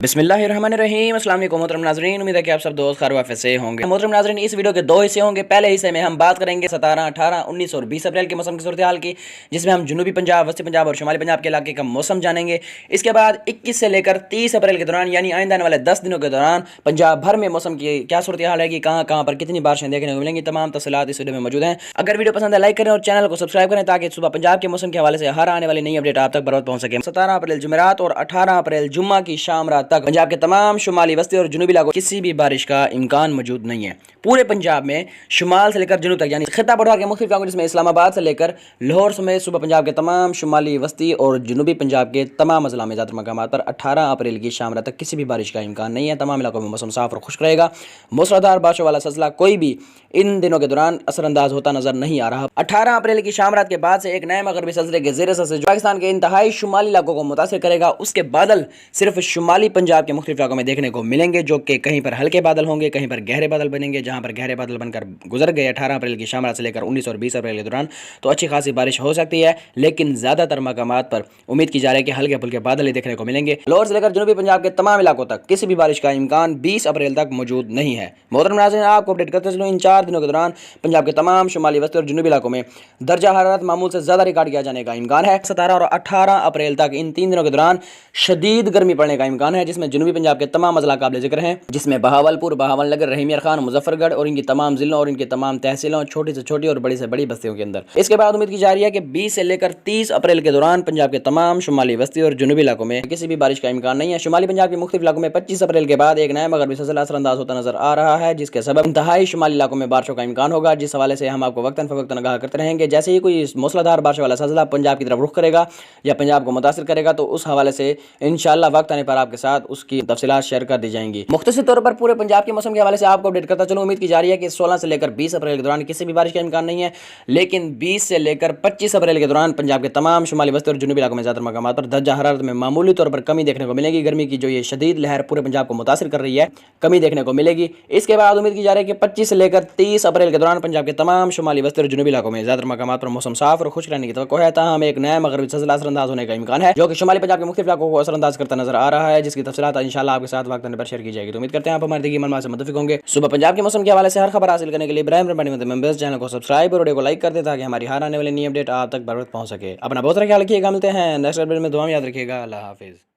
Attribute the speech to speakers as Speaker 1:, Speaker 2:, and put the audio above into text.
Speaker 1: बिस्मिल्लाहिर्रहमानिर्रहीम। अस्सलाम वालेकुम मोहतरम नाज़रीन, उम्मीद है कि आप सब दोस्त खैर वाफ़ियत से होंगे। मोहतरम नाज़रीन, इस वीडियो के दो हिस्से होंगे। पहले हिस्से में हम बात करेंगे 17, 18, 19 और 20 अप्रैल के मौसम की सूरत हाल की, जिसमें हम जनूबी पंजाब, वस्ती पंजाब और शुमाली पंजाब के इलाके का मौसम जानेंगे। इसके बाद 21 से लेकर 30 अप्रैल के दौरान यानी आइंदा आने वाले 10 दिनों के दौरान पंजाब भर में मौसम की क्या सूरत हाल रहेगी, कहाँ कहाँ पर कितनी बारिशें देखने को मिलेंगी, तमाम तफसीलात इस वीडियो में मौजूद हैं। अगर वीडियो पसंद है लाइक करें और चैनल को सब्सक्राइब करें ताकि सुबह पंजाब के मौसम के हवाले से हर आने वाली नई अपडेट आप तक बराबर पहुंच सके। 17 अप्रैल जुमेरात और 18 अप्रैल जुम्मा की शाम रात तक पंजाब के तमाम शुमाली, वस्ती और जनूबी इलाकों किसी भी बारिश का इम्कान मौजूद नहीं है। पूरे पंजाब में शुमाल से लेकर जनूब तक यानी खिता पठार के मुख्तलिफ इलाकों जिसमें इस्लामाबाद से लेकर लाहौर समेत सुबह पंजाब के तमाम शुमाली, वस्ती और जनूबी पंजाब के तमाम अजला में ज़्यादातर मकामात पर 18 अप्रैल की शाम रात तक किसी भी बारिश का इम्कान नहीं है। तमाम इलाकों में मौसम साफ और खुश्क रहेगा। मूसलाधार बारिशों वाला सिलसिला कोई भी इन दिनों के दौरान असरअंदाज होता नजर नहीं आ रहा। 18 अप्रैल की शाम रात के बाद से एक नए मगरबी सिलसिले के ज़ेर से पाकिस्तान के इंतहाई शुमाली इलाकों को मुतासिर करेगा। उसके बादल सिर्फ शुमाली पंजाब के मुख्तलिफ इलाकों में देखने को मिलेंगे, जो कि कहीं पर हल्के बादल होंगे, कहीं पर गहरे बादल बनेंगे। जहां पर गहरे बादल बनकर गुजर गए 18 अप्रैल की शाम रात से लेकर 19 और 20 अप्रैल के दौरान तो अच्छी खासी बारिश हो सकती है, लेकिन ज़्यादातर मकामात पर उम्मीद की जा रही है कि हल्के फुल्के बादल ही देखने को मिलेंगे। लाहौर से लेकर जनूबी पंजाब के तमाम इलाकों तक किसी भी बारिश का इम्कान 20 अप्रैल तक मौजूद नहीं है। मोहतरम नाज़रीन, आपको अपडेट करते चलूँ, इन 4 दिनों के दौरान पंजाब के तमाम शुमाली, वस्ती और जनूबी इलाकों में दर्जा हरारत मामूल से ज़्यादा रिकॉर्ड किया जाने का इम्कान है। 17 और 18 अप्रैल तक इन 3 दिनों के दौरान शदीद गर्मी पड़ने का इम्कान है, जिसमें जनूबी पंजाब के तमाम अजला काबिल जिक्र हैं, जिसमें बहावलपुर, बहावलनगर, रहीम यार खान, मुजफ्फरगढ़ और इनकी तमाम जिलों और इनकी तमाम तहसीलों, छोटी से छोटी और बड़ी से बड़ी बस्तियों के अंदर। इसके बाद उम्मीद की जा रही है कि 20 से लेकर 30 अप्रैल के दौरान पंजाब के तमाम शुमाली, वस्ती और जनूबी इलाकों में किसी भी बारिश का इम्कान नहीं है। शुमाली पंजाब के मुख्तलिफ इलाकों में 25 अप्रैल के बाद एक नया मगरबी सिलसिला असरअंदाज होता नजर आ रहा है, जिसके सबब इंतहाई शुमाली इलाकों में बारिशों का इम्कान होगा, जिस हवाले से हम आपको वक्तन फवक्तन आगाह करते रहेंगे। जैसे ही कोई मूसलाधार बारिश वाला सिलसिला पंजाब की तरफ रुख करेगा या पंजाब को मुतासिर करेगा तो उस हवाले से इंशाअल्लाह वक्त आने पर आपके साथ उसकी तफसीलात शेयर कर दी जाएंगी। मुख्तसर तौर पर पूरे पंजाब के मौसम के हवाले से आपको अपडेट करता चलूँ। उम्मीद की जा रही है कि 16 से लेकर 20 अप्रैल के दौरान किसी भी बारिश का इम्कान नहीं है, लेकिन 20 से लेकर 25 अप्रैल के दौरान पंजाब के तमाम शुमाली, वस्ती और जनूबी इलाकों में ज़्यादातर मकामात पर दर्जा हरारत में मामूली तौर पर कमी देखने को मिलेगी। गर्मी की जो ये शदीद लहर पूरे पंजाब को मुतासिर कर रही है, कमी देखने को मिलेगी। इसके बाद उम्मीद की जा रही है कि 25 से लेकर 30 अप्रैल के दौरान पंजाब के तमाम शुमाली, वस्ती और जनूबी इलाकों में ज़्यादातर मकामात पर मौसम साफ और खुश रहने की तवक्को है। ताहम एक नया मगरबी सिलसिला असरअंदाज होने का इम्कान है, जो कि शुमाली पंजाब के मुख्तलिफ इलाकों को असरअंदाज करता नजर आ रहा है, जिसकी तफसीलात इंशाअल्लाह आपके साथ वक्त आने पर शेयर की जाएगी। तो उम्मीद करते हैं आप हमारे मन से मुतफिक होंगे। सुबह पंजाब के मौसम के हवाले से हर खबर हासिल करने के लिए मेंबर्स चैनल को सब्सक्राइब और वीडियो को लाइक कर दें ताकि हमारी हर आने वाली नई अपडेट आप तक बराबर पहुंच सके। अपना बहुत सारा ख्याल रखिएगा। मिलते हैं नेक्स्ट अपडेट में। दुआ में याद रखिएगा। अल्लाह हाफिज़।